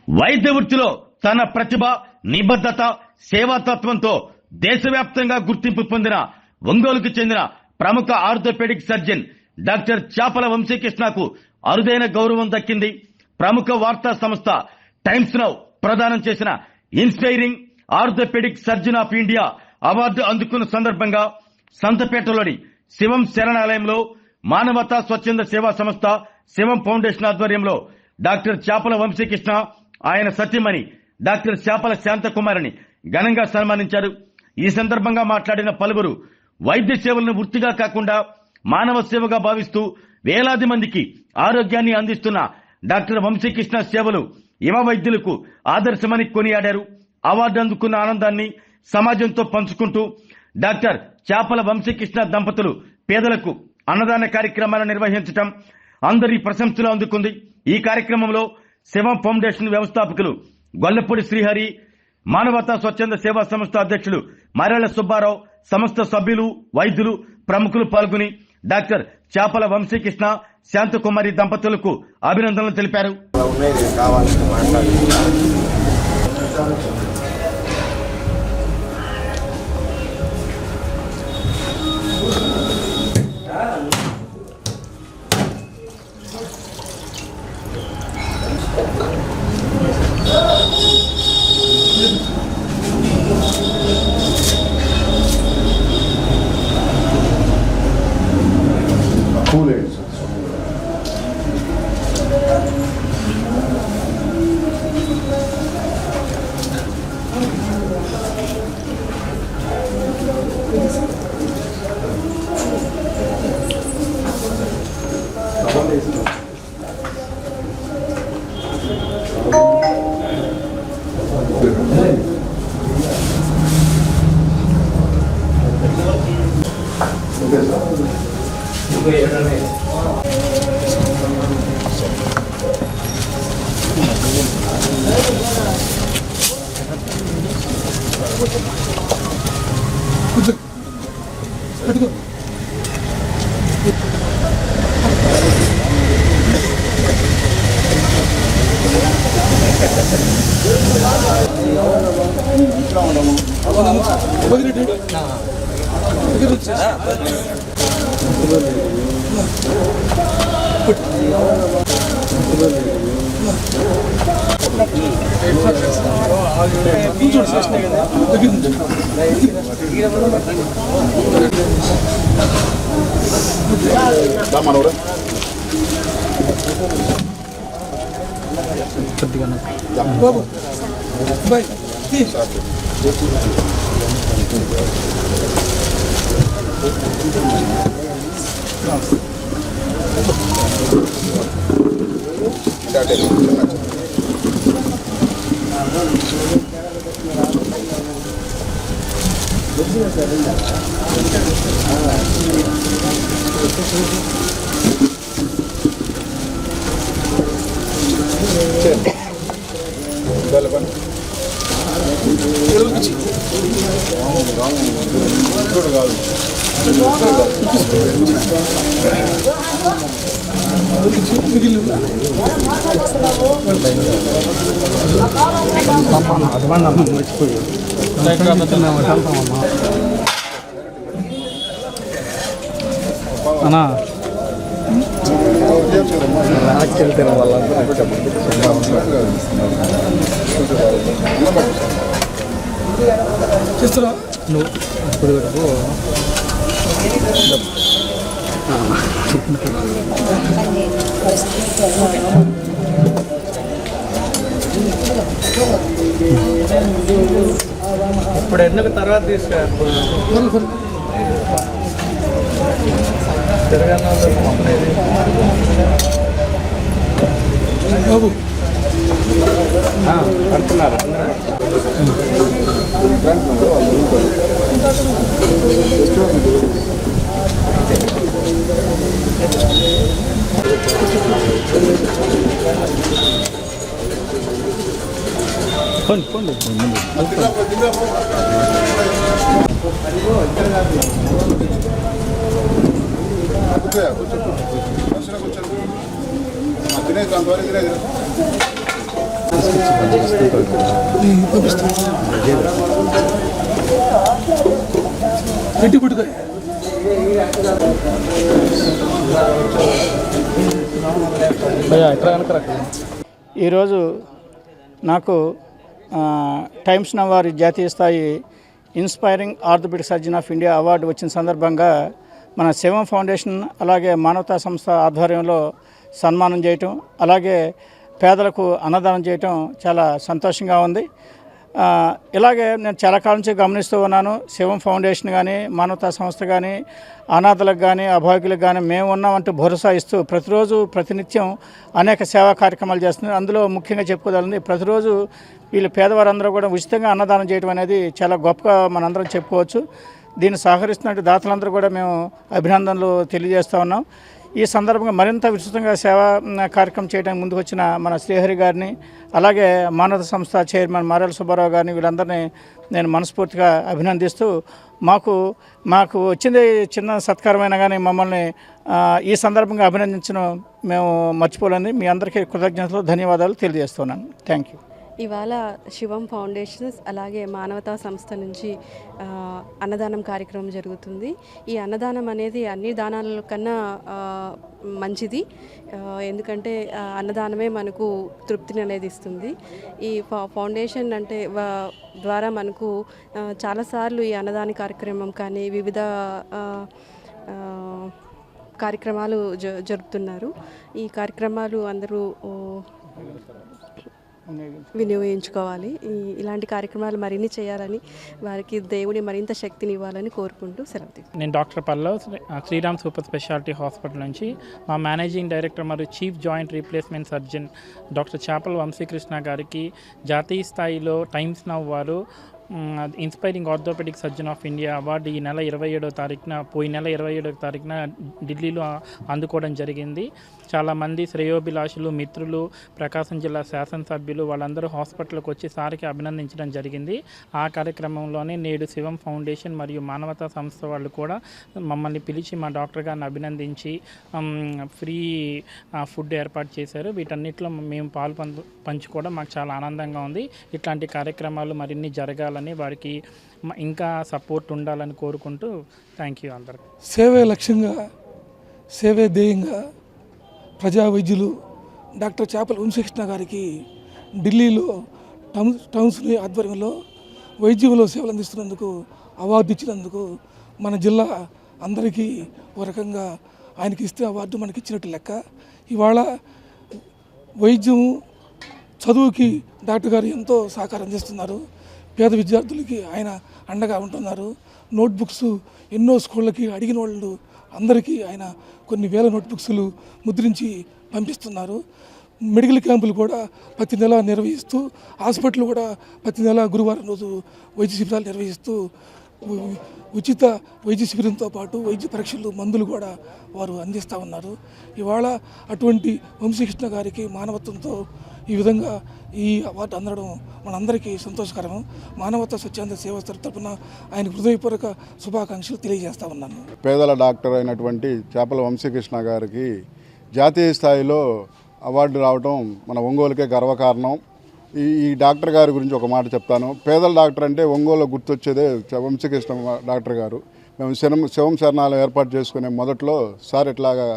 వైద్య వృత్తిలో తన ప్రతిభ, నిబద్ధత, సేవాతత్వంతో దేశవ్యాప్తంగా గుర్తింపు పొందిన ఒంగోలుకు చెందిన ప్రముఖ ఆర్థోపెడిక్ సర్జన్ డాక్టర్ చాపల వంశీకృష్ణకు అరుదైన గౌరవం దక్కింది. ప్రముఖ వార్తా సంస్థ టైమ్స్ నౌ ప్రదానం చేసిన inspiring orthopaedic surgeon of India award అందుకున్న సందర్భంగా సంతపేటలోని శివం శరణాలయంలో మానవతా స్వచ్ఛంద సేవా సంస్థ శివం ఫౌండేషన్ ఆధ్వర్యంలో డాక్టర్ చాపల వంశీకృష్ణ, ఆయన సతీమణి డాక్టర్ చాపల శాంతకుమారిని ఘనంగా సన్మానించారు. ఈ సందర్భంగా మాట్లాడిన పలువురు వైద్య సేవలను వృత్తిగా కాకుండా మానవ సేవగా భావిస్తూ వేలాది మందికి ఆరోగ్యాన్ని అందిస్తున్న డాక్టర్ వంశీకృష్ణ సేవలు యువ వైద్యులకు ఆదర్శమని కొనియాడారు. అవార్డు అందుకున్న ఆనందాన్ని సమాజంతో పంచుకుంటూ డాక్టర్ చాపల వంశీకృష్ణ దంపతులు పేదలకు అన్నదాన కార్యక్రమాలను నిర్వహించడం అందరి ప్రశంసలు అందుకుంది. ఈ కార్యక్రమంలో శివం ఫౌండేషన్ వ్యవస్థాపకులు గొల్లపూడి శ్రీహరి, మానవతా స్వచ్ఛంద సేవా సంస్థ అధ్యక్షులు మర్రెళ్ల సుబ్బారావు, సంస్థ సభ్యులు, వైద్యులు, ప్రముఖులు పాల్గొని డాక్టర్ చాపల వంశీకృష్ణ, శాంతకుమారి దంపతులకు అభినందనలు తెలిపారు. బాబు బాయ్ అన్నా వెళ్తాను వాళ్ళంతా చేస్తున్నా నువ్వు ఇప్పుడు వరకు ఇప్పుడు ఎందుకు తర్వాత తీసుకురా బాబు అంటున్నారు కూర్చో రెడ్డి పుట్టుకాయ ఈరోజు నాకు టైమ్స్ నౌ వారి జాతీయ స్థాయి inspiring orthopaedic surgeon of India award వచ్చిన సందర్భంగా మన శివం ఫౌండేషన్ అలాగే మానవతా సంస్థ ఆధ్వర్యంలో సన్మానం చేయటం, అలాగే పేదలకు అన్నదానం చేయటం చాలా సంతోషంగా ఉంది. ఇలాగే నేను చాలా కాలం నుంచి గమనిస్తూ ఉన్నాను. శివం ఫౌండేషన్ కానీ, మానవతా సంస్థ కానీ, అనాథలకు కానీ, అభాగ్యులకు కానీ మేము ఉన్నామంటూ భరోసా ఇస్తూ ప్రతిరోజు ప్రతినిత్యం అనేక సేవా కార్యక్రమాలు చేస్తున్నారు. అందులో ముఖ్యంగా చెప్పుకోగలండి, ప్రతిరోజు వీళ్ళు పేదవారందరూ కూడా ఉచితంగా అన్నదానం చేయడం అనేది చాలా గొప్పగా మనందరం చెప్పుకోవచ్చు. దీన్ని సహకరిస్తున్నట్టు దాతలందరూ కూడా మేము అభినందనలు తెలియజేస్తూ ఉన్నాం. ఈ సందర్భంగా మరింత విస్తృతంగా సేవా కార్యక్రమం చేయడానికి ముందుకు వచ్చిన మన శ్రీహరి గారిని, అలాగే మానవ సంస్థ చైర్మన్ మారెల సుబ్బారావు గారిని, వీళ్ళందరినీ నేను మనస్ఫూర్తిగా అభినందిస్తూ మాకు వచ్చింది చిన్న సత్కారమైన కానీ మమ్మల్ని ఈ సందర్భంగా అభినందించడం మేము మర్చిపోలేని మీ అందరికీ కృతజ్ఞతలు, ధన్యవాదాలు తెలియజేస్తున్నాను. Thank you. ఇవాళ శివం ఫౌండేషన్స్ అలాగే మానవతా సంస్థ నుంచి అన్నదానం కార్యక్రమం జరుగుతుంది. ఈ అన్నదానం అనేది అన్ని దానాల కన్నా మంచిది. ఎందుకంటే అన్నదానమే మనకు తృప్తిని అనేది ఇస్తుంది. ఈ ఫౌండేషన్ అంటే ద్వారా మనకు చాలాసార్లు ఈ అన్నదాన కార్యక్రమం కానీ వివిధ కార్యక్రమాలు జరుపుతున్నారు. ఈ కార్యక్రమాలు అందరూ వినియోగించుకోవాలి. ఇలాంటి కార్యక్రమాలు మరిన్ని చేయాలని, వారికి దేవుని మరింత శక్తిని ఇవ్వాలని కోరుకుంటూ సెలవు. నేను doctor Pallav, Sriram super speciality hospital నుంచి మా మేనేజింగ్ డైరెక్టర్ మరియు chief joint replacement surgeon doctor Chapala Vamsikrishna గారికి జాతీయ స్థాయిలో టైమ్స్ నౌ వారు inspiring orthopaedic surgeon of India award ఈ నెల 27వ తారీఖున పోయిన నెల 27వ తారీఖున ఢిల్లీలో అందుకోవడం జరిగింది. చాలామంది శ్రేయోభిలాషులు, మిత్రులు, ప్రకాశం జిల్లా శాసనసభ్యులు వాళ్ళందరూ హాస్పిటల్కి వచ్చి సార్కి అభినందించడం జరిగింది. ఆ కార్యక్రమంలోనే నేడు శివం ఫౌండేషన్ మరియు మానవతా సంస్థ వాళ్ళు కూడా మమ్మల్ని పిలిచి మా డాక్టర్ గారిని అభినందించి ఫ్రీ ఫుడ్ ఏర్పాటు చేశారు. వీటన్నిటిలో మేము పంచుకోవడం మాకు చాలా ఆనందంగా ఉంది. ఇట్లాంటి కార్యక్రమాలు మరిన్ని జరగాలని, వారికి ఇంకా సపోర్ట్ ఉండాలని కోరుకుంటూ థ్యాంక్ యూ అందరికీ. సేవే లక్ష్యంగా, సేవే ధ్యేయంగా ప్రజా వైద్యులు డాక్టర్ చాపల వంశీకృష్ణ గారికి ఢిల్లీలో టౌన్స్ ఆధ్వర్యంలో వైద్యంలో సేవలు అందిస్తున్నందుకు అవార్డు ఇచ్చినందుకు మన జిల్లా అందరికీ ఒక రకంగా ఆయనకి ఇస్తే అవార్డు మనకి ఇచ్చినట్టు లెక్క. ఇవాళ వైద్యం చదువుకి డాక్టర్ గారు ఎంతో సహకారం చేస్తున్నారు. పేద విద్యార్థులకి ఆయన అండగా ఉంటున్నారు. నోట్బుక్స్ ఎన్నో స్కూళ్ళకి అడిగిన వాళ్ళు అందరికీ ఆయన కొన్ని వేల నోట్బుక్స్లు ముద్రించి పంపిస్తున్నారు. మెడికల్ క్యాంపులు కూడా ప్రతి నెల నిర్వహిస్తూ, హాస్పిటల్ కూడా ప్రతి నెల గురువారం రోజు వైద్య శిబిరాలు నిర్వహిస్తూ ఉచిత వైద్య శిబిరంతో పాటు వైద్య పరీక్షలు, మందులు కూడా వారు అందిస్తూ ఉన్నారు. ఇవాళ అటువంటి వంశీకృష్ణ గారికి మానవత్వంతో ఈ విధంగా ఈ అవార్డు అందడం మనందరికీ సంతోషకరం. మానవతా స్వచ్ఛంద సేవ తరపున ఆయన హృదయపూర్వక శుభాకాంక్షలు తెలియజేస్తా ఉన్నాను. పేదల డాక్టర్ అయినటువంటి చాపల వంశీకృష్ణ గారికి జాతీయ స్థాయిలో అవార్డు రావడం మన ఒంగోలుకే గర్వకారణం. ఈ డాక్టర్ గారి గురించి ఒక మాట చెప్తాను. పేదల డాక్టర్ అంటే ఒంగోలు గుర్తొచ్చేదే వంశీకృష్ణ డాక్టర్ గారు. మేము శివం శరణాలయం ఏర్పాటు చేసుకునే మొదట్లో సార్ ఇట్లాగా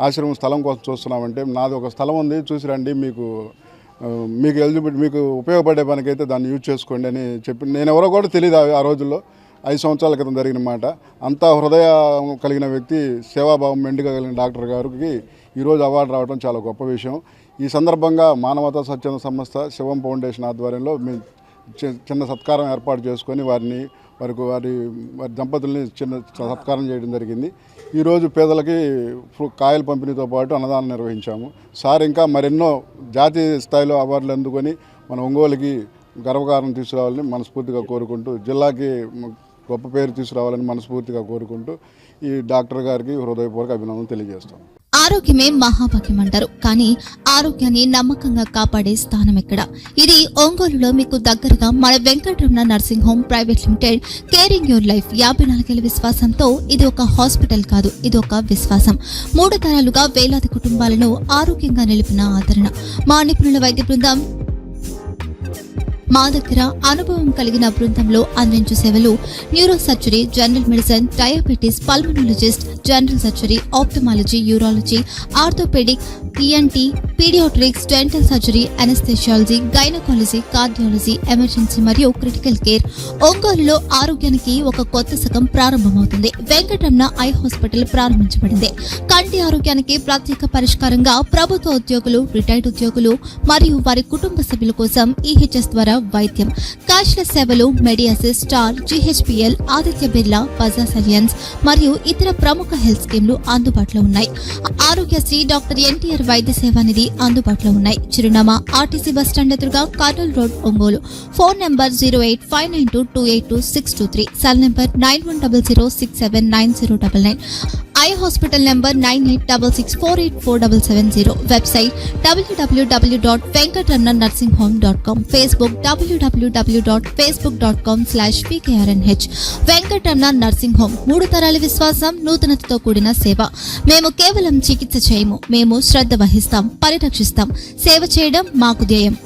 ఆశ్రమం స్థలం కోసం చూస్తున్నామంటే, నాది ఒక స్థలం ఉంది చూసి రండి, మీకు ఎలిజిబిలిటీ, మీకు ఉపయోగపడే పనికైతే దాన్ని యూజ్ చేసుకోండి అని చెప్పి, నేను ఎవరో కూడా తెలియదు ఆ రోజుల్లో. 5 సంవత్సరాల క్రితం జరిగిన మాట. అంతా హృదయం కలిగిన వ్యక్తి, సేవాభావం మెండుగా కలిగిన డాక్టర్ గారికి ఈరోజు అవార్డు రావడం చాలా గొప్ప విషయం. ఈ సందర్భంగా మానవతా స్వచ్ఛంద సంస్థ శివం ఫౌండేషన్ ఆధ్వర్యంలో మేము చిన్న సత్కారం ఏర్పాటు చేసుకొని వారి దంపతుల్ని చిన్న సత్కారం చేయడం జరిగింది. ఈరోజు పేదలకి కాయల పంపిణీతో పాటు అన్నదానం నిర్వహించాము. సార్ ఇంకా మరెన్నో జాతీయ స్థాయిలో అవార్డులు అందుకొని మన ఒంగోలుకి గర్వకారణం తీసుకురావాలని మనస్ఫూర్తిగా కోరుకుంటూ, జిల్లాకి గొప్ప పేరు తీసుకురావాలని మనస్ఫూర్తిగా కోరుకుంటూ ఈ డాక్టర్ గారికి హృదయపూర్వక అభినందనలు తెలియజేస్తాం. ఆరోగ్యమే మహాభాగ్యం అంటారు, కానీ ఆరోగ్యాన్ని నమ్మకంగా కాపాడే స్థానం ఎక్కడ? ఇది ఒంగోలులో మీకు దగ్గరగా మన Venkataramana nursing home private limited. Caring your life 54 ఏళ్ల విశ్వాసంతో ఇది ఒక హాస్పిటల్ కాదు, ఇది ఒక విశ్వాసం. 3 తరాలుగా వేలాది కుటుంబాలను ఆరోగ్యంగా నిలిపిన ఆదరణ. మా నిపుణుల వైద్య బృందం మా దగ్గర అనుభవం కలిగిన బృందంలో అందించే సేవలు neuro surgery, general medicine, diabetes, pulmonologist, general surgery, ophthalmology, urology, orthopaedic, ENT, paediatrics, dental surgery, anaesthesiology, gynaecology, cardiology, emergency మరియు క్రిటికల్ కేర్. ఒంగోలులో ఆరోగ్యానికి ఒక కొత్త శకం ప్రారంభమవుతుంది. వెంకటరమణ ఐ హాస్పిటల్ ప్రారంభించబడింది. కంటి ఆరోగ్యానికి ప్రత్యేక పరిష్కారంగా ప్రభుత్వ ఉద్యోగులు, రిటైర్డ్ ఉద్యోగులు మరియు వారి కుటుంబ సభ్యుల కోసం ఈహెచ్ఎస్ ద్వారా వైద్యం, క్యాష్లెస్ సేవలు, మెడియాసిస్, స్టార్, జీహెచ్పీఎల్, ఆదిత్య బిర్లా, బజాజ్ అలియన్స్ మరియు ఇతర ప్రముఖ హెల్త్ స్కీమ్లు అందుబాటులో ఉన్నాయి. ఆరోగ్యశ్రీ, డాక్టర్ ఎన్టీఆర్ వైద్య సేవా నిధి అందుబాటులో ఉన్నాయి. చిరునామా ఆర్టీసీ బస్టాండ్ ఎదురుగా, Kurnool road, Ongole. Phone number 08592282623, cell number 9100679099. Eye hospital number 9866484770. Website www.venkatramannursing.com. Facebook www.facebook.com/pkrnh. Venkataramana nursing home, 3 తరాల విశ్వాసం, నూతనతతో కూడిన సేవ. మేము కేవలం చికిత్స చేయము, మేము శ్రద్ధ వహిస్తాం, పరిరక్షిస్తాం. సేవ చేయడం మాకు ధ్యేయం.